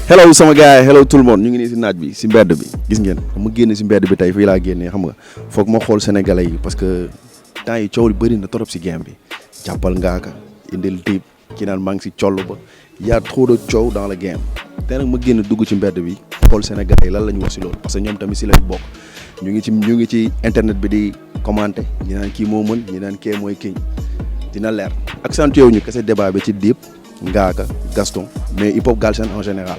hello sama gars yi hello tout le monde ñu ngi nii si naaj bi si mbedd bi gis ngeen ma génn si mbedd bi tey fii laa génnee xam nga foog ma xool sénégalais yi parce que temps yi coow li bëri na trop si game bi jàppal ngaaka indil diib ki naan maa ngi si coll ba y a trop de coow dans le game te nag ma génn dugg ci mbedd bi xool sénégalais yi lan la ñu wax si loolu parce que ñoom tamit si lañ bokk ñu ngi ci internet bi di commenter ñi naan kii moo mën ñi naan kee mooy king dina leer accentué wu ñu kese débat bi ci diib ngaaka Gaston mais hip hop Galsen en général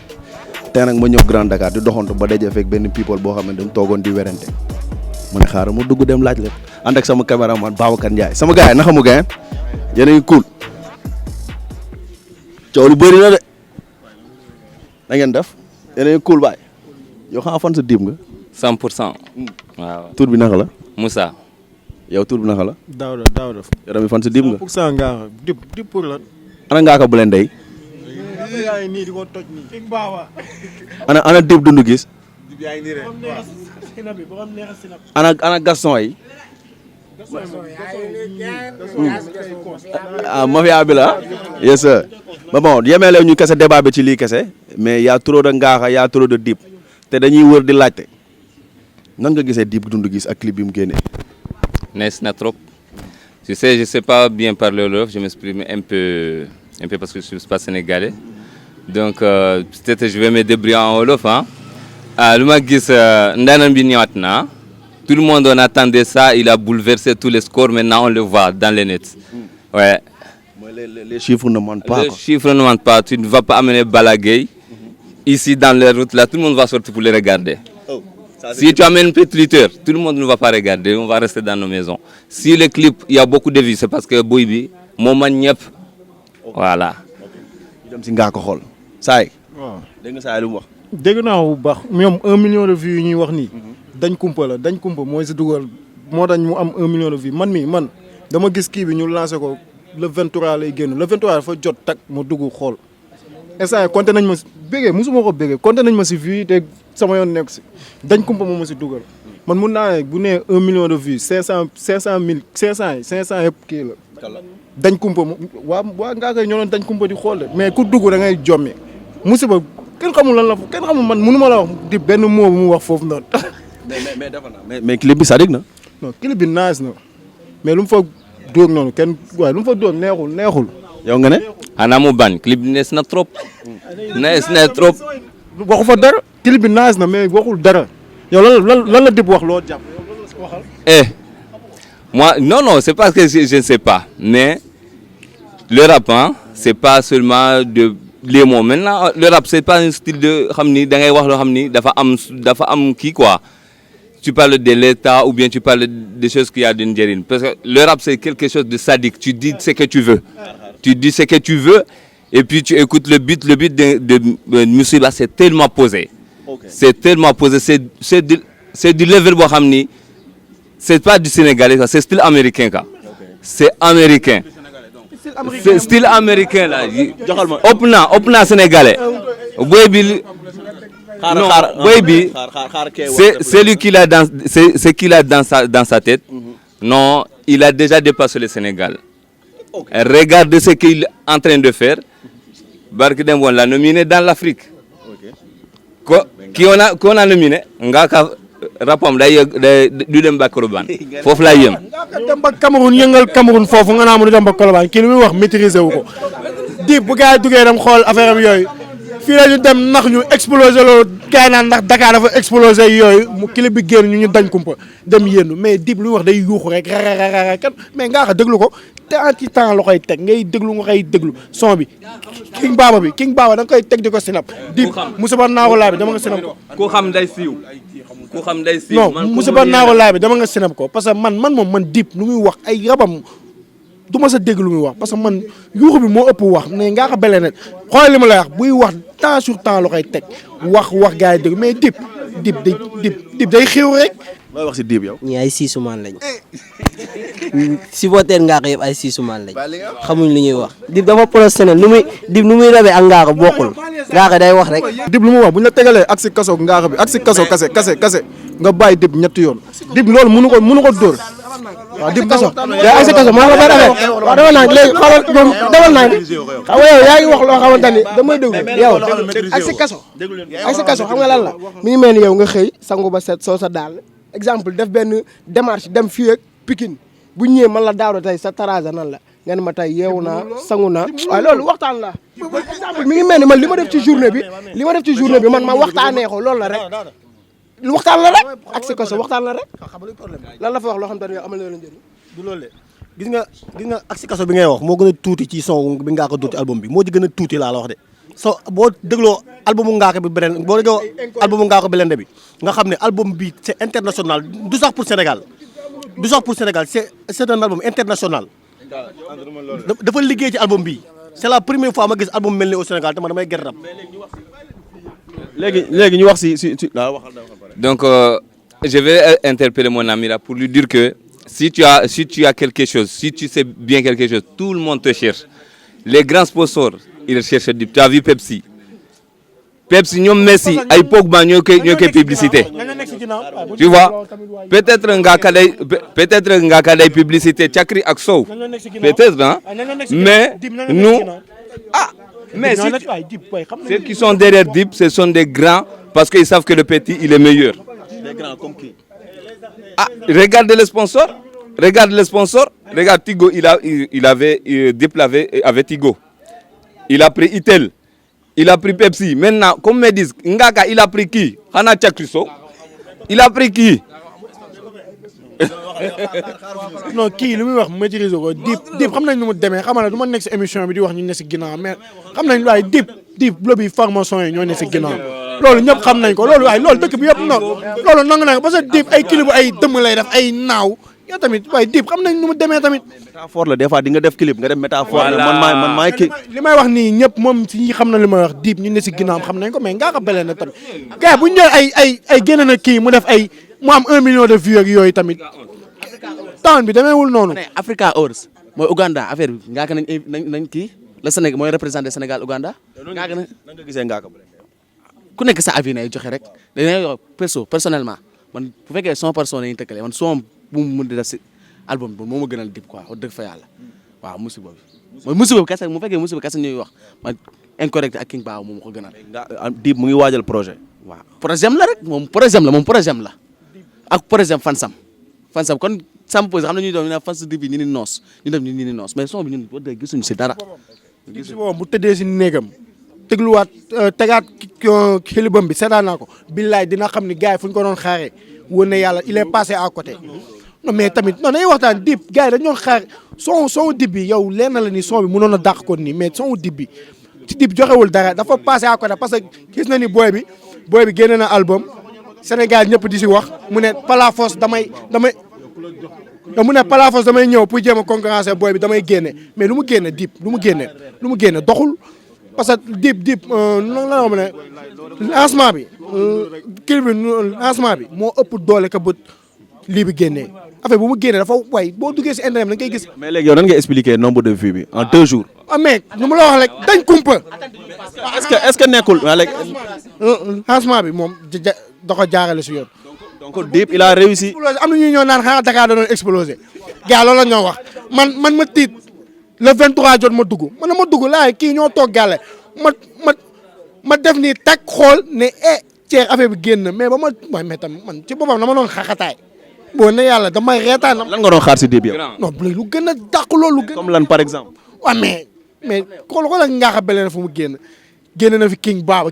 tey nag ma ñëw Grand Dakar di doxantu ba daje fekk benn people boo xam ne dañ toogoon di werante mu ne xaaral ma dugg dem laaj leen ànd ak sama caméraman Babacar Ndiaye sama gars yi naka mu gën yéen a ngi cool coow lu bëri na de na ngeen def yéen a ngi cool baay yow xam fan sa diib nga. 100%. waaw tur bi naka la. Moussa. yow tur bi naka la. Daouda. yow tamit fan sa diib nga. 100% ngaa dib pour lan. ana ngaa ko bu leen dey. yaa ngi nii di ko toj nii. ana diib dundu gis. ana Gaston yi. mafia bi la yes sir mais bon yemeelew ñu kese débat bi ci lii kese mais y a trop de ngaaxa y a trop de diib te dañuy wër di laajte nan nga gisee diib dundu gis ak clip bi mu génnee. Nice na trop. Je sais pas bien parler wolof, je m'exprime un peu parce que je suis pas sénégalais. Donc peut-être je vais me débrouiller en wolof hein. Lu ma gis ndaanaan bi ñëwaat na. Tout le monde on attendait ça, il a bouleversé tous les scores, maintenant on le voit dans les nets. Ouais. Les chiffres ne mentent pas. Les chiffres ne mentent pas, tu ne vas pas amener Balagay ici dans les routes là, tout le monde va sortir pour les regarder. Si tu amènes un petit lutteur, tout le monde ne va pas regarder, on va rester dans nos maisons. Si le clip, il y a beaucoup de vues, c'est parce que boy bi moo man ñëpp. Voilà. ñu dem si ngaa ko xool. Saay. waaw dégg nga Saay lu mu wax. dégg naa bu baax ñoom 1 million de vues yi ñuy wax nii. dañ kumpa la dañ kumpa mooy si dugal moo tax mu am 1 million de vues man dama gis kii bi ñu lancé ko le 23 lay génn le 23 dafa jot tak ma dugg xool. instant yii compté nañ ma si bégee musuma ko bégee compté nañ ma si vues te sama yoon nekk si dañ kumpa moom ma si dugal man mun naa ne bu nee 1 million de vues 500 yëpp kii la. dañ kumpa waa ngaa koy ñoo doon dañ kumpa di xool de mais ku dugg da ngay jommi musiba kenn xamul lan la kenn xamul man mënu ma la wax di benn mot bu mu wax foofu noonu. mais dafa na mais clip bi sadik na. non clip bi nice na mais lu mu fa dóor noonu kenn waaye lu mu fa dóor neexul. yow nga ne. Ana mu ban clip bi nees na trop. nees na trop. waxu fa dara clip bi nice na mais waxul dara yow lan la dib wax loo jàpp waxal. Moi non c'est parce que je ne sais pas mais le rap hein, c'est pas seulement de les mots maintenant le rap c'est pas un style de xam ni da ngay wax loo xam ni dafa am kii quoi. Tu parles de l'État ou bien tu parles des choses qui a d'une njëriñ parce que le rap c'est quelque chose de sadique, tu dis ce que tu veux. Tu dis ce que tu veux et puis tu écoutes le beat de Musiba c'est tellement posé. Okay. C'est tellement posé, c'est du level boo xam ni c'est pas du sénégalais quoi, c'est style américain quoi. Okay. C'est américain. C'est style américain là. ëpp na sénégalais. Boy bi non boy bi c'est lui qui l'a dans sa tête. Non, il a déjà dépassé le Sénégal. Okay. Regarde ce qu'il est en train de faire. Barki dem won l'a nominé dans l'Afrique. Qu'on a nominé Ngaka rapam day du dem ba Colobane foofu laa yëm. dem ba Cameroun yëngal Cameroun foofu nga naa mu dem ba Colobane kii li muy wax maîtriser wu ko. Dip bu gars yi duggee dem xool affaire am yooyu fii la ñu dem nax ñu explosé loo gars yi naan ndax Dakar dafa explosé yooyu mu clip bi génn ñu dañ kumpa dem yéenu mais Dip lu wax day yuuxu rek rararara kat mais ngaa xa déglu ko te en ci temps la koy teg ngay déglu nga koy déglu son bi King Baba da nga koy teg di ko sinap Dip Moussa Naago laa bi dama nga sinap ko ku xam day siiw ku xam day siiw non Moussa Naago laa bi dama nga sinap ko parce que man Dip lu muy wax ay rabam du ma sa dégg lu muy wax parce que man yuuxu bi moo ëpp wax mais ngaa ko belee ne xoolal li ma lay wax buy wax temps sur temps la koy teg wax gars yi dégg mais Dip day xew rek. looy wax si Dip yow. ñii ay siisumaan lañ supporter Ngaaka yëpp ay siisumaan lañ xamuñ li ñuy wax. Dip dafa professionnel nu muy rabee ak Ngaaka bokkul Ngaaka day wax rek. Dip lu mu wax bu ñu la tegalee ak si kaso Ngaaka bi ak si kaso kase nga bàyyi Dip ñetti yoon Dip loolu mënu ko dóor. waaw Dip kaso yaa ak si kaso maa ko bari affaire waaw dama naan léegi xamal moom demal naa xam nga yow yaa ngi wax loo xamante ni damay déglu yow ak si kaso xam nga lan la mi ngi mel ni yow nga xëy sangu ba set soo sa daal exemple def benn démarche dem fii ak Pikine bu ñëwee man la daaw tey sa tarasa nan la nga ne ma tey yeewu naa sangu naa waaye loolu waxtaan la exemple mi ngi mel ni man li ma def ci journée bi man ma waxtaanee ko loolu la rek lu waxtaan la rek ak si kaso waxtaan la rek lan la fa wax loo xam te ne yow amal na leen njëriñ du loolu de gis nga ak si kaso bi ngay wax moo gën a tuuti ci son bi Ngaaka dóor ci album bi moo ci gën a tuuti laa la wax de so boo dégloo albumu Ngaaka bi beneen boo dégloo albumu Ngaaka Blindé bi nga xam ne album bi c'est international du sax pour Sénégal c'est un album international dafa liggéey ci album bi c'est la première fois ma gis album mel ni au Sénégal te man damay gerte rap léegi ñu wax si donc je vais interpeller mon ami là pour lui dire que si tu as quelque chose, si tu sais bien quelque chose, tout le monde te cherche. Les grands sponsors, ils cherchent Dip. Tu as vu Pepsi ñoom Messi ay Pogba ñoo koy publicité. Tu vois peut-être Ngaaka day publicité Cakri ak Sow peut-être hein mais nous mais ceux qui sont derrière Dip ce sont des grands parce qu'ils savent que le petit il est meilleur. des grands comme qui. Regarde les sponsors. Regarde Tigo, Dip avait Tigo. Il a pris Itel. Il a pris Pepsi. Maintenant, comme me disent, Ngaaka, il a pris qui? Hana Chakriso. Il a pris qui? non kii li muy wax maîtriser ko Dip xam nañ nu mu demee xam na du ma nekk si émission bi di wax ñu ne si ginnaaw mais xam nañ waaye Dip lobby formation yi ñoo ne si ginnaaw loolu ñëpp xam nañ ko loolu dëkk bi yëpp loolu nangu nañ ko parce que Dip ay clip ay dëmm lay def ay naaw yow tamit waaye Dip xam nañ nu mu demee tamit. métaphore la des fois di nga def clip nga def métaphore la man maay kii. li may wax nii ñëpp moom si ñi xam na li may wax Dip ñu ne si ginnaaw xam nañ ko mais Ngaaka Blindé tamit gars bu ñu jël ay génne na kii mu def mu am 1 million de vues ak yooyu tamit temps bi demeewul noonu. Africa Awards mooy Uganda affaire bi Ngaaka nañ kii la Sénégal mooy représenté Sénégal Uganda. Ngaaka nan nga gisee Ngaaka Blindé ku nekk sa avis nay joxe rek dañuy wax personnellement man bu fekkee 100 personnes yi ñu tëkkale man son bu mu mën di def si album bi moo ma gënal Dip quoi wax dëgg fa yàlla waaw musiba bi mooy musiba bi kese mu fekkee musiba kese ñuy wax man incorrect ak King Baaw moom ma ko gënal. Dip mu ngi waajal projet. waaw projet la rek moom projet la ak projet fansam kon sam pose xam na ñuy doon ñu ne fans Dip yi ñu ni noos ñu def ñu ni noos mais son bi ñun wax dëgg gisuñu si dara. gis moom bu tëddee si néegam tegluwaat tegaat xilibam bi seetaan naa ko billaay dina xam ni gars yi fu ñu ko doon xaaree woon na yàlla il est passé à côté non mais tamit non dañuy waxtaan Dip gars yi dañu doon xaar son Dip bi yow leen na la ni son bi mënoon a dàq ko nii mais son Dip bi ci Dip joxewul dara dafa passé à côté parce que gis na ni booy bi génne na album Sénégal ñëpp di si wax mu ne Palafos damay ñëw pour jéem a concurrencer booy bi damay génne mais lu mu génne Dip lu mu génne doxul parce que Dip nan la ma ne lancement bi kii bi lancement bi moo ëpp doole ka bët lii bi génnee affaire bu mu génnee dafa way boo duggee si internet da nga koy gis. mais léegi yow nan nga expliquer nombre de vues bi en 2 jours. mais nu ma la wax rek dañ kumpa. est-ce que nekkul léegi. lancement bi moom da ko jaarale si yoon. donc Dip il a réussi. am na ñuy ñëw naan xanaa Dakar da doon explosé gars loolu la ñoo wax man ma tiit le 23 jot ma dugg laay kii ñoo toog gàlle ma def nii tag xool ne ceex affaire bi génn mais ba ma waaye mais tam man ci boppam dama doon xaxataay boo ne yàlla damay reetaan. lan nga doon xaar si Dip yow. non lu gën a dàq loolu. comme lan par exemple. waaw mais xool ak Ngaaka Blindé fu mu génn génne na fi King Baba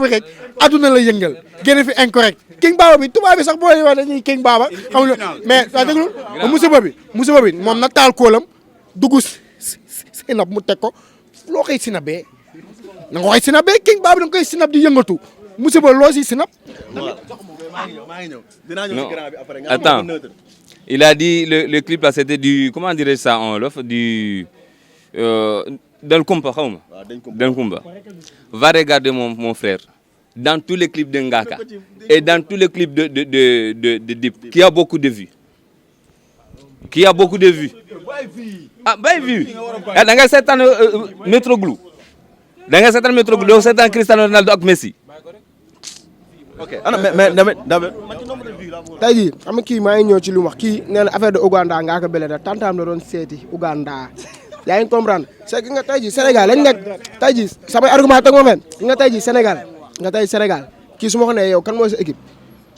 bi rek adduna la yëngal génne fi incorrect King Baba bi tubaab bi sax boo wax dañuy King Baba xam nga mais waa déglu musiba bi moom na taal kóolam dugg sinab mu teg ko loo koy sinabee na nga koy sinabee King Baba da nga koy sinab di yëngatu musiba loo si sinab. Non. Attends, il a dit le clip là c'était du comment dirais-je ça en wolof du Del Kumpa xaw ma. Del Kumpa. Va regarder mon frère dans tous les clips de Ngaka et dans tous les clips de Dip qui a beaucoup de vues. Ah bay vues. Da ngay seetaan Metroglou. Da ngay seetaan Metroglou doo seetaan Cristiano Ronaldo ak Messi. ok mais tey jii xam nga kii maa ngi ñëw ci li mu wax kii nee na affaire de Uganda ngaa ko bële da tantaam la doon seeti Uganda yaa ngi comprendre c'est que nga tey jii Sénégal lañ nekk tey jii samay argument teg ma fen nga tey jii Sénégal kii su ma ko nee yow kan mooy sa équipe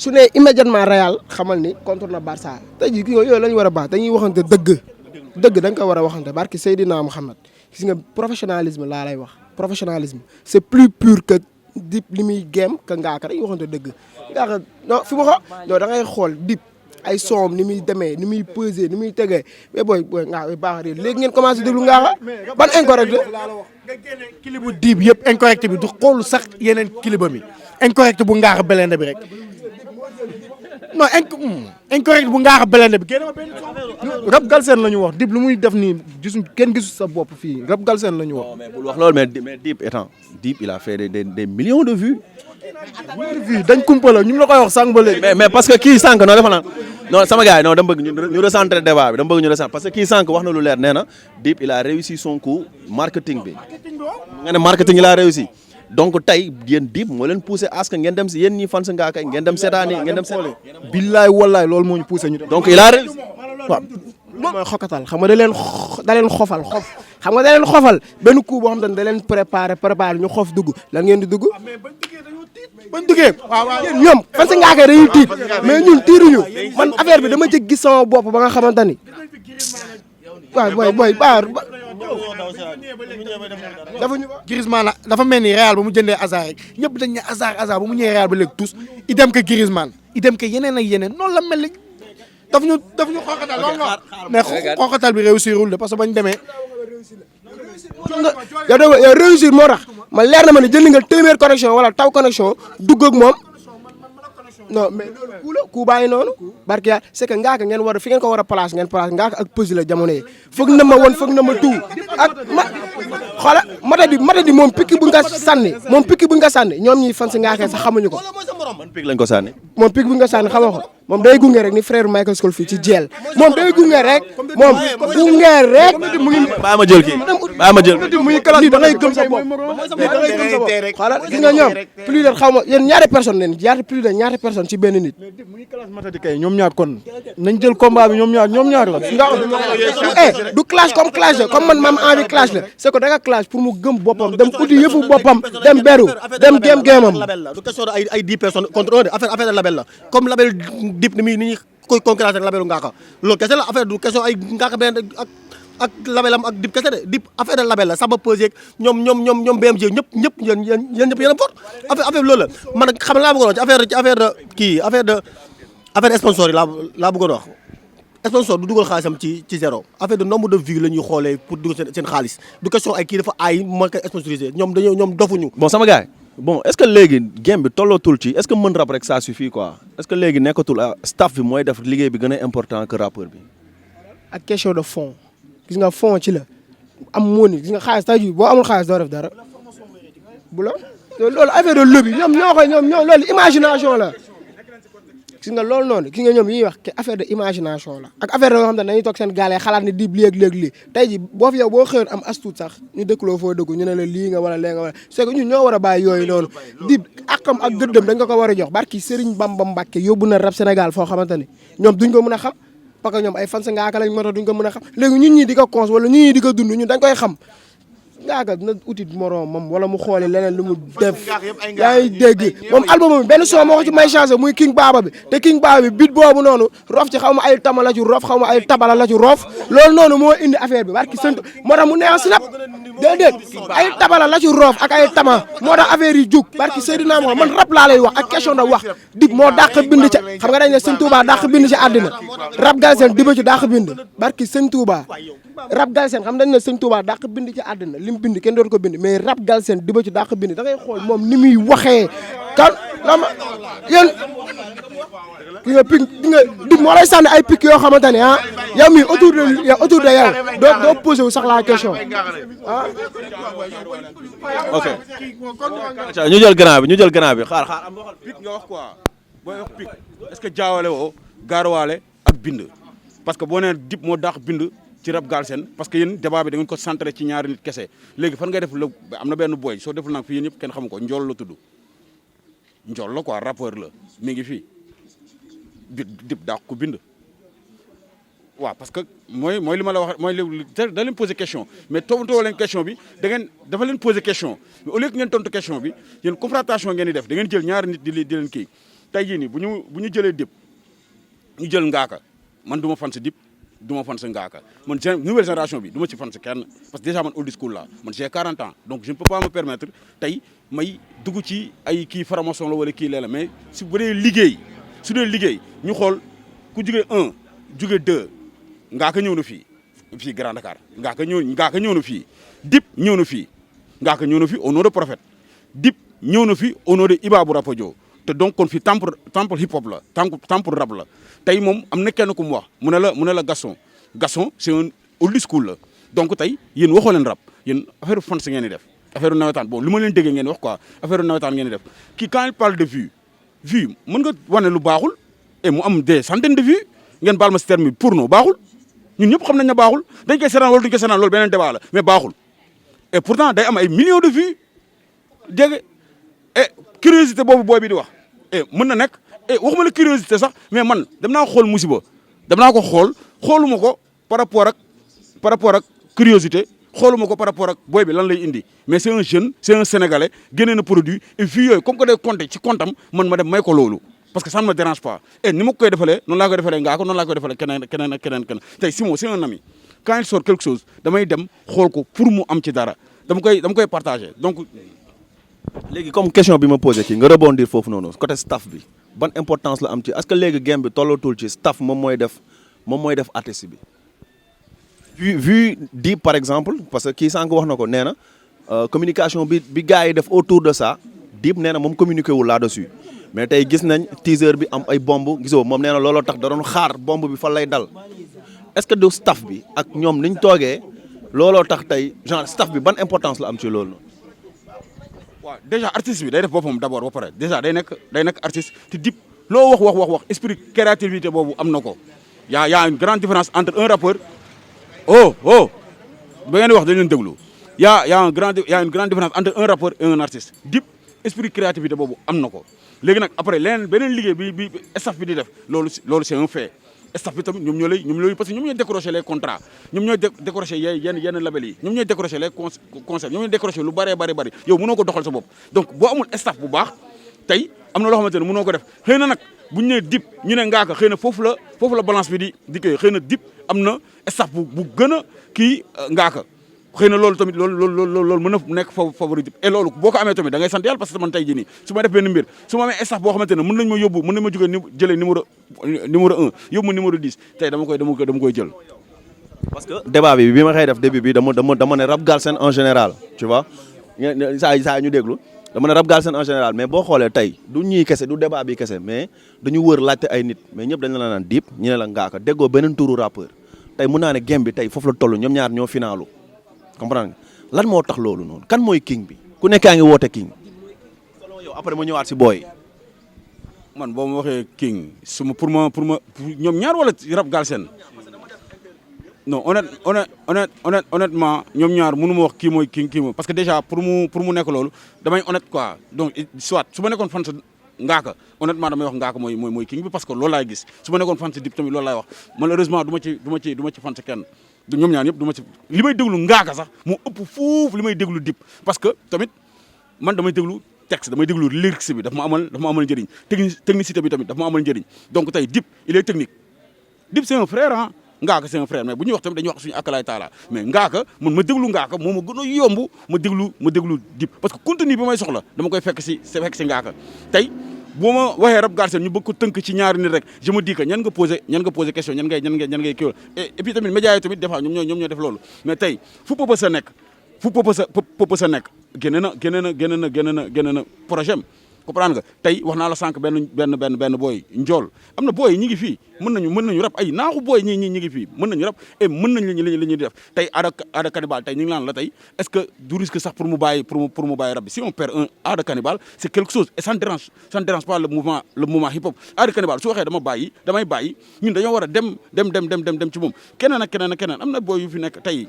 su ne immédiatement Real xamal ni contre na Barça tey jii kii yooyu la ñu war a baax dañuy waxante dëgg dañ ko war a waxante barki Seydina Mouhamed gis nga professionnalisme laa lay wax professionnalisme c'est plus pur que Dip li muy géem ka Ngaaka dañuy waxante dëgg Ngaaka non fi ma ko non da ngay xool Dip ay soom ni muy demee ni muy peser ni muy tegee mais booy Ngaaka baax a léegi ngeen commencé déglu Ngaaka ban incorrect la nga génne kilibu Dip yëpp incorrect bi du xool sax yeneen kiliba mi incorrect bu Ngaaka Blindé bi rek non incorrect bu Ngaaka Blindé bi génne ma benn rap galsen la ñu wax Dip lu muy def nii kenn gisu sa bopp fii rap galsen la ñu wax. mais bul wax loolu mais Dip il a fait des millions de vues. dañ kumpa la ñu ngi la koy wax sànq ba léegi. mais parce que kii sànq non dafa naan non sama gars yi non dama bëgg ñu recentrer débat bi parce que kii sànq wax na lu leer nee na Dip il a réussi son coup marketing bi nga ne marketing il a réussi donc tey yéen Dip moo leen poussé à ce que ngeen dem si yéen ñi fan sa Ngaaka ngeen dem seetaani ngeen dem seetaani. billaay wallaay loolu moo ñu poussé ñu dem. donc il a réussi. waaw mooy xokatal xam nga da leen xofal xam nga da leen xofal benn coup boo xam ne da leen préparé ñu xof dugg lan ngeen di dugg. bañ duggee yéen ñoom fan sa Ngaaka dañuy tiit mais ñun tiiruñu man affaire bi dama ci gis sama bopp ba nga xamante ni waaw booy Griezmann dafa mel ni Real ba mu jëndee Hazard rek ñëpp dañ ne Hazard ba mu ñëwee Real ba léegi tous idem que Griezmann idem que yeneen ak yeneen noonu la mel ni daf ñu xoqatal loolu nga mais xoqatal bi réussirul de parce que bañ demee yow réussir moo tax ma leer na ma ne jënd nga téeméer connexion wala taw connexion dugg ak moom non mais loolu ku bàyyi noonu barke yaa c'est que Ngaaka ngeen war a fi ngeen ko war a place ngeen place Ngaaka ak Peuzzi la jamono yi foog na ma woon foog na ma tout ak xoola matadi moom pikki bu nga sànni ñoom ñi fan si Ngaaka sax xamuñu ko. man pik lañ ko sànni. moom pik bu nga sànni xamoo ko moom day gunge rek ni frère Michael Scofield ci jeel moom day gunge rek mu ngi. baa ma jël kii muy classe da ngay gëm sa bopp xoola gis nga ñoom plus de xaw ma yéen ñaari personne ci benn nit. mais Dip mu ngi classe matadi kay ñoom ñaar kon nañ jël combat bi ñoom ñaar la. du clash comme clash la comme man maam envie clash la c'est que da nga clash pour mu gëm boppam dem uti yëfu boppam dem beru dem géem-géemam. du question ay 10 personnes contre affaire de label la comme label Dip ni ñuy koy concurrence ak labelu Ngaaka loolu kese la affaire du question ay Ngaaka benn ak labelam ak Dip kese de Dip affaire de label la Saba Peuzzi ñoom BMG ñëpp yéen ñëpp yéen a fort affaire loolu la man xam laa bëggoon wax ci affaire de sponsor yi laa bëggoon wax sponsor du dugal xaalisam ci zéro affaire de nombre de vues la ñuy xoolee pour dugal seen xaalis du question ay kii dafa ay ma koy sponsorisé ñoom dofuñu. bon sama gars bon est-ce que léegi game bi tollootul ci est-ce que mën rap rek ça suffit quoi est-ce que léegi nekkatul staff bi mooy def liggéey bi gën a important que rappeur bi. ak question de fond gis nga fond ci la am moo ni gis nga xaalis tey jii boo amul xaalis doo def dara bu la loolu affaire de lobby ñoom loolu imagination la gis nga loolu noonu gis nga ñoom yi ñuy wax affaire de imagination la ak affaire de yoo xam ne dañuy toog seen gaale xalaat ni Dip léegi lii tey jii boo fi yow boo xëyoon am astuut sax ñu dëkkaloo foo dëggu ñu ne la lii nga wala lee nga wala c'est que ñun ñoo war a bàyyi yooyu noonu Dip akam ak gëddëm dañ ko war a jox barki Serigne Bamba Mbacke yóbbu na rap Sénégal foo xamante ni ñoom duñ ko mën a xam parce que ñoom ay fans Ngaaka lañ moo tax duñ ko mën a xam léegi ñun ñii di ko cons wala ñun ñii di ko dund ñun dañ koy xam Ngaaka dina uti moroomam wala mu xooli leneen lu mu def yaa ngi dégg moom album bi benn son moo ko ci may changé muy King Baba bi te King Baba bi bit boobu noonu rof ci xaw ma ay tama la ci rof xaw ma ay tabala la ci rof loolu noonu moo indi affaire bi barki sant moo tax mu neex si nap déedéet ay tabala la ci rof ak ay tama moo tax affaire yi jug barki Seydina Muhammad man rap laa lay wax ak question da wax Dip moo dàq bind ci xam nga dañ ne Sëñ Touba dàq bind ci àddina rap Galsen Dip ci dàq bind barki Sëñ Touba rap Galsen xam dañ ne Sëñ Touba dàq bind ci àddina lim bind kenn doon ko bind mais rap Galsen Dip ci dàq bind da ngay xool moom ni muy waxee kan lama yéen ki nga pik ki nga Dip moo lay sànni ay pic yoo xamante ne ah yow mii autour de yow doo posé wu sax la question ah. ok ñu jël grand bi xaar pic nga wax quoi booy wax pic est-ce que jaawale woo gaaruwaale ak bind parce que boo nee Dip moo dàq bind ci rap Galsen parce que yéen débat bi da ngeen ko centré ci ñaari nit kese léegi fan ngay def la am na benn boy soo deful nag fii yéen ñëpp kenn xamu ko njool la tudd njool la quoi rappeur la mi ngi fii Dip dàq ko bind waaw parce que mooy li ma la wax mooy da leen poser question mais tontoo leen question bi dafa leen poser question mais au lieu que ngeen tontu question bi yéen confrontation ngeen di def da ngeen jël ñaari nit di leen kii tey jii nii bu ñu jëlee Dip ñu jël Ngaaka man du ma fan sa Dip du ma fan sa Ngaaka man nouvelle génération bi du ma ci fan sa kenn parce que déjà man old school la man j'ai 40 ans donc je ne peux pas me permettre tey may dugg ci ay kii formation la wala kii lee la mais su dee liggéey ñu xool ku jugee 1 jugee 2 Ngaaka ñëw na fii Grand Dakar Ngaaka ñëw na fii Dip ñëw na fii Ngaaka ñëw na fii au nom de Prophète Dip ñëw na fii au nom de Ibabou Rapadio te donc kon fii temple hip hop la temple rap la tey moom am na kenn ku mu wax mu ne la Gaston c'est un old school la donc tey yéen waxoo leen rap yéen affaire fans ngeen di def affaire nawetaan bon li ma leen déggee ngeen wax quoi affaire nawetaan ngeen di def kii quand il parle de vue mën nga wane lu baaxul et mu am des centaines de vues ngeen baal ma si terme bi porno baaxul ñun ñëpp xam nañ ne baaxul dañ koy seetaan wala duñ koy seetaan loolu beneen débat la mais baaxul et pourtant day am ay millions de vues dégg et curiosité boobu booy bi di wax et mën na nekk et waxuma la curiosité sax mais man dem naa xool musiba dem naa ko xooluma ko par rapport ak curiosité xooluma ko par rapport ak booy bi lan lay indi mais c'est un jeune c'est un sénégalais génnee na produit et vues yooyu comme que day compter ci comptam man ma dem may ko loolu parce que ça ne me dérange pas et ni ma koy defalee noonu laa koy defalee Ngaaka noonu laa koy defalee keneen tey Simon c'est un ami quand il sort quelque chose damay dem xool ko pour mu am ci dara dama koy partager donc. léegi comme question bi ma posé kii nga rebondir foofu noonu côté staff bi ban importance la am ci est-ce que léegi game bi tollatul ci staff moom mooy def artiste bi. vu Dip par exemple parce que kii sànq wax na ko nee na communication bi gars yi def autour de ça Dip nee na moom communiqué wul là-dessus mais tey gis nañ teaser bi am ay bomb gisoo moom nee na looloo tax da doon xaar bomb bi fan lay dal est-ce que du staff bi ak ñoom niñ toogee looloo tax tey genre staff bi ban importance la am ci loolu. waaw déjà artiste bi day def boppam d'abord ba pare déjà day nekk artiste te Dip loo wax esprit créativité boobu am na ko y a une grande différence entre un rappeur ba ngeen di wax dañu leen déglu y a une grande différence entre un rappeur et un artiste Dip esprit créativité boobu am na ko léegi nag après beneen liggéey bi staff bi di def loolu c'est un fait staff bi tamit ñoom ñoo lay parce que ñoom ñooy décrocher les contrats ñoom ñooy décrocher yenn label yi ñoom ñooy décrocher les concerts ñoom ñooy décrocher lu bari yow mënoo ko doxal sa bopp donc boo amul staff bu baax tey am na loo xamante ne mënoo ko def xëy na nag bu ñu nee Dip ñu ne Ngaaka xëy na foofu la balance bi di koy xëy na Dip am na staff bu gën a kii Ngaaka xëy na loolu tamit loolu mën na nekk favori Dip et loolu boo ko amee tamit da ngay sant yàlla parce que man tey jii nii su ma def benn mbir su ma amee staff boo xamante ne mën nañ ma jëlee numéro 1 yóbbu ma numéro 10 tey dama koy jël. parce que débat bi ma xëy def début bi dama ne rap Galsen en général tu vois saa ñu déglu dama ne rap Galsen en général mais boo xoolee tey du ñii kese du débat bi kese mais dañu wër laajte ay nit mais ñëpp dañ la naan Dip ñu ne la Ngaaka déggoo beneen turu rappeur tey mun naa ne game bi tey foofu la toll ñoom ñaar ñoo finalu comprendre nga lan moo tax loolu noonu kan mooy king bi ku nekkaa ngi woote king selon yow après ma ñëwaat si booy. man boo ma waxee king pour ñoom ñaar wala rap Galsen non honnêtement ñoom ñaar mënu ma wax kii mooy king parce que déjà pour mu nekk loolu damay honnête quoi donc soit su ma nekkoon fan sa Ngaaka honnêtement damay wax Ngaaka mooy king bi parce que loolu laay gis su ma nekkoon fan sa Dip tamit loolu laay wax malheureusement du ma ci fan sa kenn ñoom ñaar ñëpp du ma ci li may déglu ngaaka sax moo ëpp foofu li may déglu Dip parce que tamit man damay déglu texte damay déglu lyrics bi daf ma amal njëriñ technicité bi tamit daf ma amal njëriñ donc tey Dip il est technique Dip c'est un frère ah ngaaka c'est un frère mais bu ñuy wax tamit dañuy wax suñu akalaay taala mais ngaaka man ma déglu ngaaka moo ma gën a yomb ma déglu Dip parce que contenu bi may soxla dama koy fekk si ngaaka tey boo ma waxee rap Galsen ñu bëgg ko tënk ci ñaari nit rek je me dis que ñan nga posé question ñan ngay kii et puis tamit médias yi tamit des fois ñoom ñoo def loolu mais tey fu Papa sa nekk génne na projet am comprendre nga tey wax naa la sànq benn booy njool am na booy ñi ngi fii mën nañu rap ay naaxu booy ñi ngi fii mën nañu rap et mën nañ li ñuy def tey Ada Cannibal tey ñu ngi naan la tey est-ce que du risque sax pour mu bàyyi rap bi si on perd un Ada Cannibal c'est quelque chose et ça ne dérange pas le mouvement hip hop Ada Cannibal su waxee damay bàyyi ñun dañoo war a dem ci moom keneen ak keneen am na booy yu fi nekk tey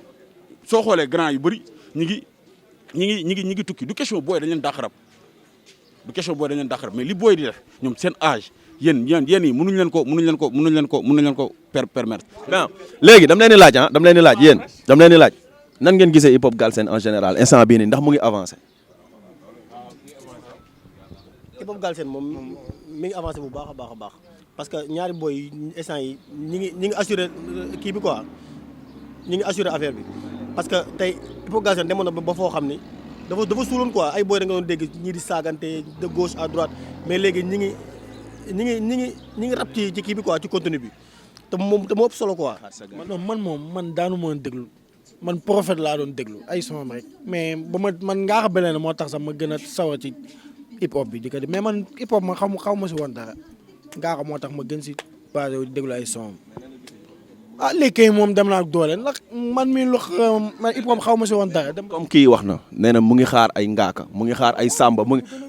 soo xoolee grand yu bëri ñi ngi tukki du question booy dañ leen dàq rap du question booy dañ leen dàq rap mais li booy di def ñoom seen âge yéen yi mënuñ leen ko permettre. waaw léegi dam leen di laaj yéen dam leen di laaj nan ngeen gisee hip hop Galsen en général instant bii nii ndax mu ngi avancé. hip hop Galsen moom mi ngi avancé bu baax a baax parce que ñaari boy instant yi ñi ngi assuré kii bi quoi ñi ngi assuré affaire bi parce que tey hip hop Galsen demoon na ba foo xam ni dafa suuloon quoi ay boy da nga doon dégg ñii di saagante de gauche à droite mais léegi ñi ngi rap ci kii bi quoi ci contenu bi te moo ëpp solo quoi. man daanu ma déglu man Prophète laa doon déglu ay son rek mais man ngaa xam moo tax sax ma gën a sawar ci hip hop bi di ko def mais man hip hop ma xaw ma si woon dara ngaa xam moo tax ma gën si basé di déglu ay son léegi kay moom dem naa ak doole ndax man hip hop xaw ma si woon dara. comme kii wax na nee na mu ngi xaar ay ngaaka mu ngi xaar ay samba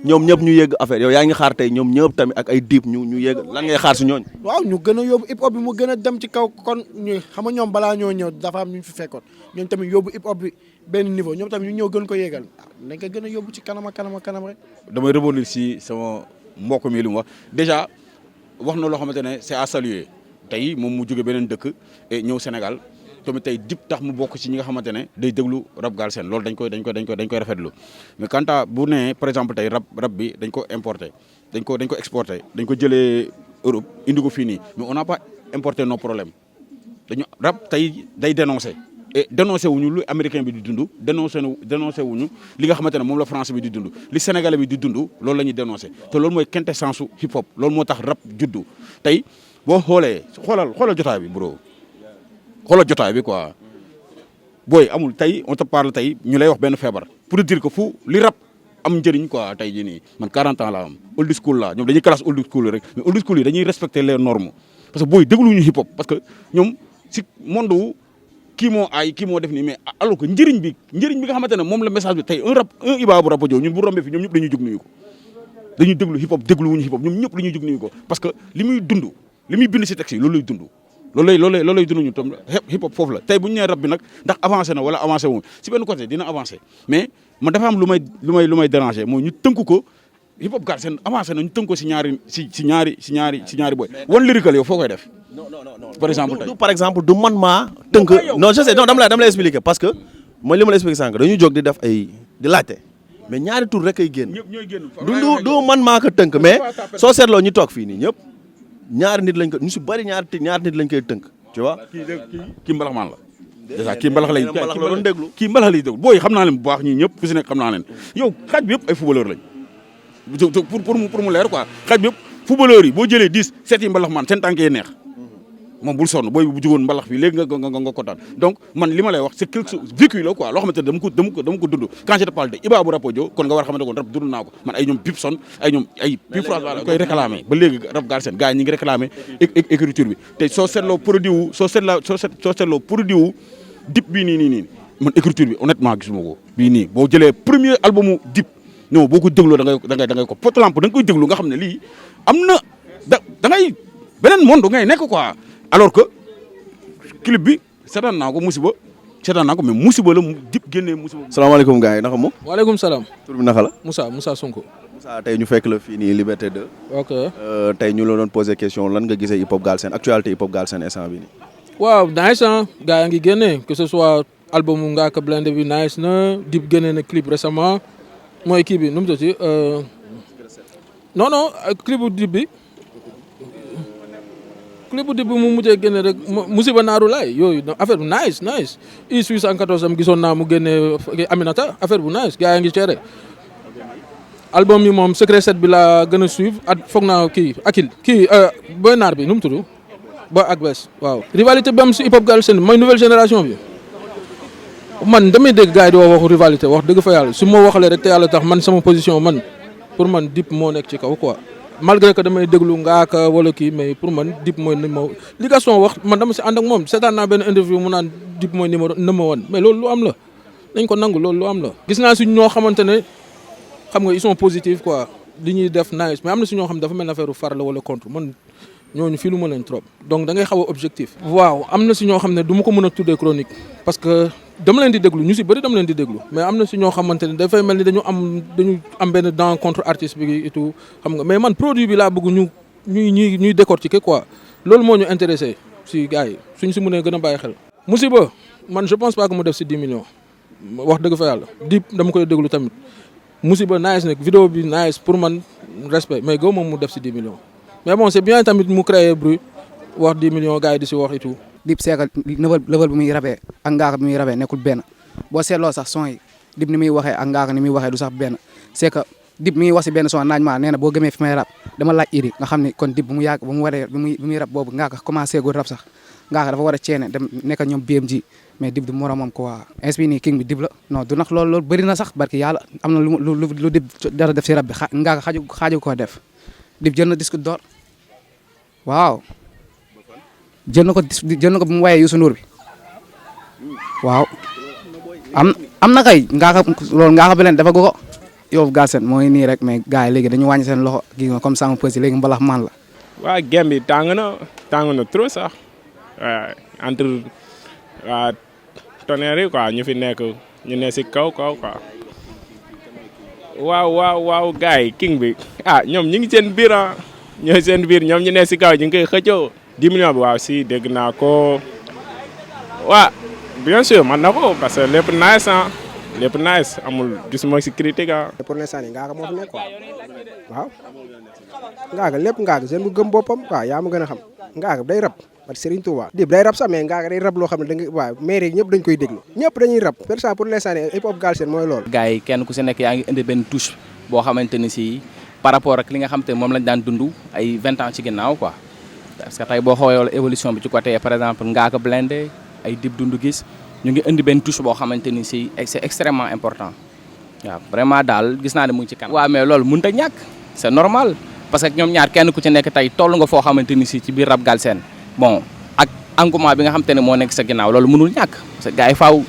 ñoom ñëpp ñu yegg affaire yow yaa ngi xaar tey ñoom ñëpp tamit ak ay Dip ñu yegg lan ngay xaar si ñooñ waaw ñu gën a yóbbu hip hop bi mu gën a dem ci kaw kon ñu xam nga ñoom balaa ñoo ñëw dafa am ñu fi fekkoon ñoom tamit yóbbu hip hop bi benn niveau ñoom tamit ñu ñëw gën ko yéegal nañ ko gën a yóbbu ci kanam rek. damay rebondir si sama mbokk mi li mu wax déjà wax na loo xamante ne c'est à saluer tey moom mu jóge beneen dëkk et ñëw Sénégal tamit tey Dip tax mu bokk ci ñi nga xamante ne day déglu rap Galsen loolu dañ koy rafetlu mais quant à bu nee par exemple tey rap bi dañ ko importé dañ ko exporté dañ ko jëlee Europe indi ko fii nii mais on n'a pas importé nos problèmes dañu rap tey day dénoncé et dénoncé wuñu lu américain bi di dund dénoncé wuñu li nga xamante ne moom la français bi di dund li sénégalais bi di dund loolu la ñuy dénoncé te loolu mooy quintessence su hip hop loolu moo tax rap juddu tey boo xoolal jotaay bi bro xoolal jotaay bi quoi booy amul tey on te parle tey ñu lay wax benn feebar pour dire que fu li rap am njëriñ quoi tey jii nii man 40 ans la am old school la ñoom dañuy classe old school rek mais old school yi dañuy respecter les normes parce que booy dégluñu hip hop parce que ñoom si monde wu kii moo def nii mais alors que njëriñ bi nga xamante ne moom la message bi tey un Iba bu Rapadio ñun bu rombee fi ñoom ñëpp dañuy jóg nuyu ko dañuy déglu hip hop dégluwuñu hip hop ñoom ñëpp dañuy jóg nuyu ko parce que li muy bind si texte yi loolu lay dund loolu lay dund ñu tam hip hop foofu la tey bu ñu nee rap bi nag ndax avancé na wala avancé wu si benn côté dina avancé mais man dafa am lu may déranger mooy ñu tënk ko hip hop Galsen avancé na ñu tënk ko si ñaari boy wan lyrical yow foo koy def par exemple du man maa tënk non je sais non dama lay expliquer parce que mooy li ma la expliquer sànq dañuy jóg di def di laajte mais ñaari tur rek ay génn du man maa ko tënk mais soo seetloo ñu toog fii nii ñëpp ñaari nit lañ ko ñu si bëri ñaari nit lañ koy tënk tu vois. kii mbalaxmaan la. déjà kii mbalax lay déglu kii mbalax lay déglu booy xam naa leen bu baax ñii ñëpp fu si nekk xam naa leen yow xaaj bi yëpp ay footballeur lañ pour mu leer quoi xaaj bi yëpp footballeur yi boo jëlee 10 7 yi mbalaxmaan seen tànk yi neex moom bul sonn booy bu jugoon mbalax bi léegi nga kontaan donc man li ma lay wax c'est quelque chose vécu la quoi loo xamante ne dama ko dund quand je te parle de Iba bu Rapadio kon nga war a xamante ne kon rap dund naa ko man ay ñoom Pipson ay Pip François la koy réclamé ba léegi rap Galsen gars yi ñi ngi réclamé écriture bi te soo seetloo produit wu Dip bii nii man écriture bi honnêtement gisuma ko bii nii boo jëlee premier albumu Dip non boo ko dégloo da ngay ko Potolamp da nga koy déglu nga xam ne lii am na da ngay beneen monde ngay nekk quoi alors que clip bi seetaan naa ko mais musiba la Dip génnee musiba. salaamaaleykum gars yi naka mu. waaleykum salaam. tur bi naka la. Moussa Sonko. Moussa tey ñu fekk la fii nii Liberté 2. ok tey ñu la doon posé question lan nga gisee hip hop Galsen actualité hip hop Galsen instant bi nii. waaw nice ah gars yaa ngi génne que ce soit album Ngaaka Blindé bi nice na Dip génne na clip récemment mooy kii bi nu mu tuddati non clip bu Dip bi mu mujjee génne rek musiba naaru laay yooyu affaire bu nice I 814 am gisoon naa mu génne Aminata affaire bu nice gars yaa ngi ceere album yi moom Secret 7 bi laa gën a suivre at foog naa kii boy naar bi nu mu tudd ba ak bes waaw rivalité bi am si hip hop Galsen mooy nouvelle génération bi man damay dégg gars yi di waxu rivalité wax dëgg fa yàlla su ma waxalee rek te yàlla tax man sama position man pour man Dip moo nekk ci kaw quoi malgré que damay déglu Ngaaka wala kii mais pour man Dip mooy numéro li Gaston wax man dama si ànd ak moom seetaan naa benn interview mu naan Dip mooy numéro 1 mais loolu lu am la nañ ko nangu loolu lu am la. gis naa si ñoo xamante ne xam nga ils sont positifs quoi li ñuy def nice mais am na si ñoo xam dafa mel ne affaire far la wala contre man ñooñu fii lu ma leen trop donc da ngay xaw a objectif. waaw am na si ñoo xam ne du ma ko mën a tuddee chronique parce que dama leen di déglu ñu si bëri dama leen di déglu mais am na si ñoo xamante ne dafay mel ni dañu am benn dent contre artiste bi et tout xam nga mais man produit bi laa bëgg ñuy décortiquer quoi loolu moo ñu intéressé si gars yi suñ si mënee gën a bàyyi xel. musiba man je pense pas que mu def si 10 millions wax dëgg fa yàlla Dip dama koy déglu tamit musiba nice nag vidéo bi nice pour man respect mais gaw moom mu def si 10 millions. mais bon c'est bien tamit mu créer bruit wax 10 millions gars yi di si wax et tout. Dip c'est que level bi muy rabee ak Ngaaka bi muy rabee nekkul benn boo seetloo sax son yi Dip ni muy waxee ak Ngaaka ni muy waxee du sax benn c'est que Dip mi ngi wax si benn son naaj maa nee na boo gëmee fi may rap dama laaj iri nga xam ne kon Dip bu mu yàgg bu mu waree bi muy rap boobu Ngaaka commencé gu rap sax Ngaaka dafa war a ceene dem nekk ñoom BMG mais Dip du moromam quoi inspi nii king bi Dip la non du nag loolu bëri na sax barki yàlla am na lu Dip dara def si rap bi Ngaaka xaaju koo def Dip jël na disque d'or waaw jël na ko bu mu wayee Youssou Ndour bi waaw am na kay Ngaaka Blindé dafa ko yow Galsen mooy nii rek mais gars yi léegi dañu wàññi seen loxo gis nga comme ça pesi léegi mbalax man la. waa game bi tàng na trop sax entre waa tonnerre yi quoi ñu fi nekk ñu ne si kaw quoi waaw gars yi king bi ñoom ñu ngi seen biir ñooy seen biir ñoom ñu ne si kaw ñu ngi koy xëccoo 10 millions bi waaw si dégg naa ko waa bien sûr man na ko parce que lépp nice amul gisuma si critique pour l'instant nii Ngaaka moo fi nekk quoi waaw Ngaaka lépp Ngaaka jeune bu gëm boppam waaw yaa ma gën a xam Ngaaka day rap parce que Serigne Touba Dip day rap sax mais Ngaaka day rap loo xam ne da nga waaw maire yi ñëpp dañ koy déglu ñëpp dañuy rap pour l'instant nii hip hop Galsen mooy loolu. gars yi kenn ku si nekk yaa ngi indi benn touche boo xamante ni si par rapport ak li nga xam te moom lañ daan dund ay 20 ans ci ginnaaw quoi parce que tey boo xoolee évolution bi ci côté par exemple Ngaaka Blindé ay Dip Doundou Guiss ñu ngi indi benn touche boo xamante ni si c'est extrêmement important waaw vraiment daal gis naa ne mu ngi ci kanam. waaw mais loolu mënut a ñàkk c'est normal parce que ñoom ñaar kenn ku ci nekk tey toll nga foo xamante ni si ci biir rap Galsen bon ak engouement bi nga xamante ne moo nekk sa ginnaaw loolu mënul ñàkk parce que gars yi faaw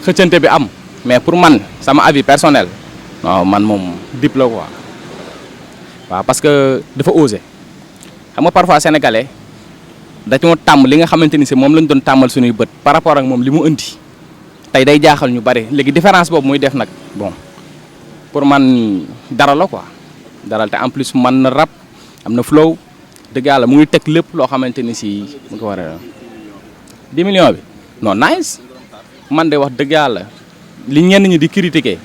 xëccante bi am mais pour man sama avis personnel non man moom Dip la quoi. waaw parce que dafa osé xam nga parfois sénégalais dañoo tàmm li nga xamante ni si moom lañ doon tàmmal suñuy bët par rapport ak moom li mu indi tey day jaaxal ñu bari léegi différence boobu muy def nag bon pour man dara la quoi dara te en plus man na rap am na flow dëgg yàlla mu ngi teg lépp loo xamante ni si mu ko war a 10 millions bi non nice man de wax dëgg yàlla li ñenn ñi di critiquer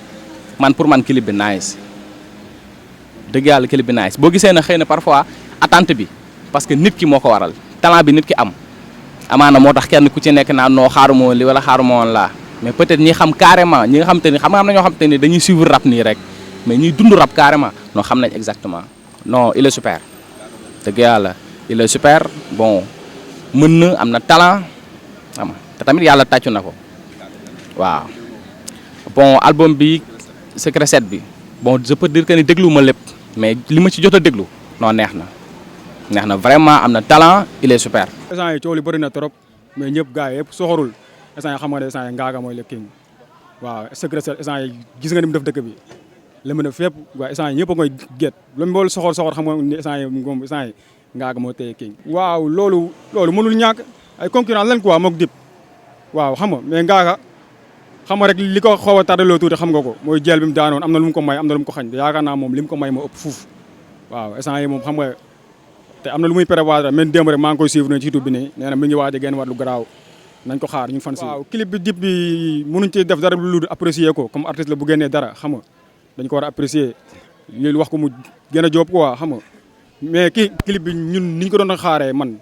man pour man clip bi nice dëgg yàlla clip bi nice boo gisee na xëy na parfois attente bi parce que nit ki moo ko waral talent bi nit ki am amaana moo tax kenn ku ci nekk naan noo xaaruma woon li wala xaaruma woon laa mais peut-être ñi xam carrément ñi nga xam te ni xam nga am na ñoo xam te ni dañuy suivre rap nii rek mais ñuy dund rap carrément non xam nañ exactement non il est super dëgg yàlla il est super bon mën na am na talent xam nga te tamit yàlla tàccu na ko waaw bon album bi Secret 7 bi bon je peux dire que ni déglu ma lépp mais li ma ci jot a déglu non neex na vraiment am na talent il est super. instant yi coow li bëri na trop mais ñëpp gars yi yëpp soxorul instant yi xam nga ne instant yi Ngaaka mooy le king waaw Secret 7 instant yi gis nga ni mu def dëkk bi la mën a fépp waaw instant yi ñëpp a koy get lu mbool soxor xam nga ni instant yi moom instant yi Ngaaka moo téye king waaw loolu mënul ñàkk ay concurrence lañ quoi mook Dip waaw xam nga mais Ngaaka xam nga rek li ko xaw a tardaloo tuuti xam nga ko mooy jël bi mu daanoon am na lu mu ko may am na lu mu ko xañ yaakaar naa moom li mu ko may moo ëpp fuuf waaw instant yi moom xam nga te am na lu muy prévoir même démb rek maa ngi koy suivre ci YouTube bi nii nee na mi ngi waaj a génn waat lu garaaw nañ ko xaar ñu fan si. waaw clip bi Dip bi mënuñ ci def dara lu apprécier ko comme artiste la bu génnee dara xam nga dañ ko war a apprécier loolu wax ko mu gën a jóob quoi xam nga mais kii clip bi ñun niñ ko doon xaaree man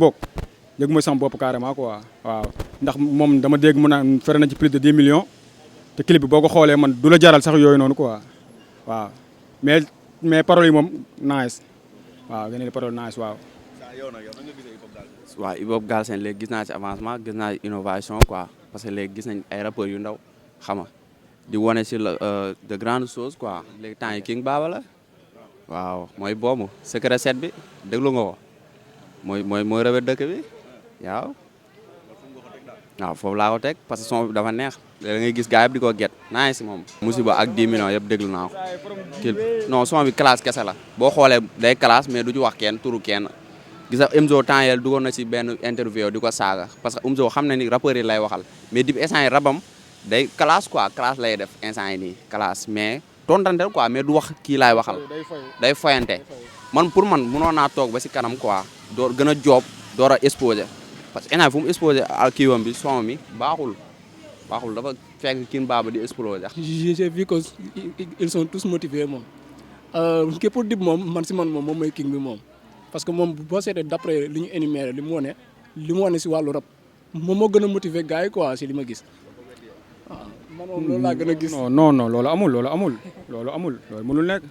bokk yëg mooy sama bopp carrément quoi waaw ndax moom dama dégg mu naan fere na ci plus de 10 millions te clip bi boo ko xoolee man du la jaral sax yooyu noonu quoi waaw mais paroles yi moom nice waaw gën a parole nice waaw. waaw hip hop Galsen léegi gis naa ci avancement gis naa innovation quoi parce que léegi gis nañ ay rappeurs yu ndaw xam nga di wane si de grandes choses quoi léegi temps yi King Baba la waaw mooy boobu secret set bi déglu nga ko mooy rëbët dëkk bi waaw foofu laa ko teg parce que son bi dafa neex da ngay gis gars yëpp di ko get naa si moom. Musiba ak 10 millions yëpp déglu naa ko non son bi classe kese la boo xoolee day classe mais du ci wax kenn turu kenn. gis nga Omzo temps yel dugoon na si benn interview di ko saaga parce que Omzo xam na ni rappeurs yi lay waxal mais Dip instant yi rabam day classe quoi classe lay def instant yi nii classe mais tontante quoi mais du wax kii laay waxal day foyante man pour man mënoon naa toog ba si kanam quoi door gën a joob door a exposé parce que instant fu mu exposé ak kiiwam bi son mi baaxul dafa fekk King Baba di explosé. j'ai vu que ils sont tous motivés moom képp pour Dip moom man si man moom mooy king bi moom. parce que moom boo seetee d'après li ñu énuméré li mu wane si wàllu rap moom moo gën a motiver gars yi quoi si li ma gis waaw man moom loolu laa gën a gis. non loolu amul loolu mënul nekk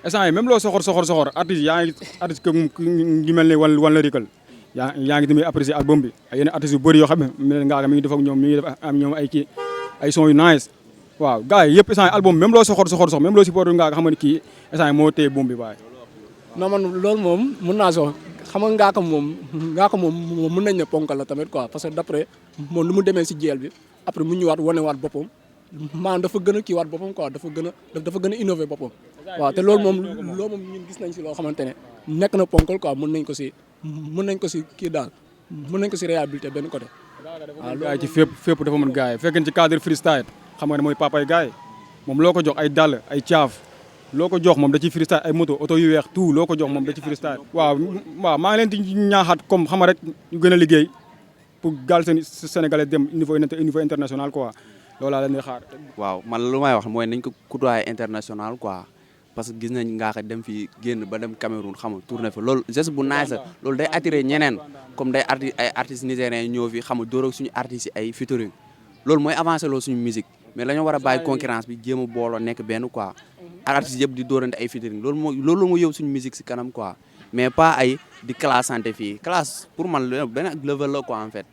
instant yi même loo soxor artiste yaa ngi artiste ngi mel ni wan la rikal yaa ngi tamit apprécier album bi ay yeneen artistes yu bëri yoo xam ne Ngaaka mi ngi def ak ñoom mi ngi def am ñoom ay son yu nice waaw gars yi yëpp instant yi album même loo soxor même loo supporté Ngaaka xam nga ni kii instant yi moo téye boom bi waaye. non man loolu moom mën naa sox xam nga Ngaaka moom mën nañ ne ponkal la tamit quoi parce que d'après moom lu mu demee si jeel bi après mu ñëwaat wanewaat boppam maanaam dafa gën a kiiwaat boppam quoi dafa gën a innover boppam waaw te loolu moom ñun gis nañ si loo xamante ne nekk na ponkal quoi mën nañ ko si kii daal mën nañ ko si réhabilité benn côté waaw gars yi ci fépp dafa mën gars yi fekkee ci cadre freestyle xam nga ne mooy papay gars yi moom loo ko jox ay dàll ay caaf loo ko jox moom da ci freestyle ay moto oto yu weex tout loo ko jox moom da ci freestyle waaw maa ngi leen di ñaaxaat comme xam rek ñu gën a liggéey pour Galsen sénégalais dem niveau international quoi loolu laa leen di xaar. waaw man lu may wax mooy nañ ko côtoyer international quoi parce que gis nañ Ngaaka dem fi génn ba dem Cameroun xam nga tourné fa loolu geste bu nice la loolu day attiré ñeneen comme day ay artistes nigériens ñëw fi xam nga door ak suñu artistes yi ay featuring loolu mooy avancé loolu suñu musique mais dañoo war a bàyyi concurrence bi jéem a booloo nekk benn quoi artistes yëpp di doorante ay featuring loolu moo yóbbu suñu musique si kanam quoi mais pas ay di classe santé fii classe pour man benn level la quoi en fait.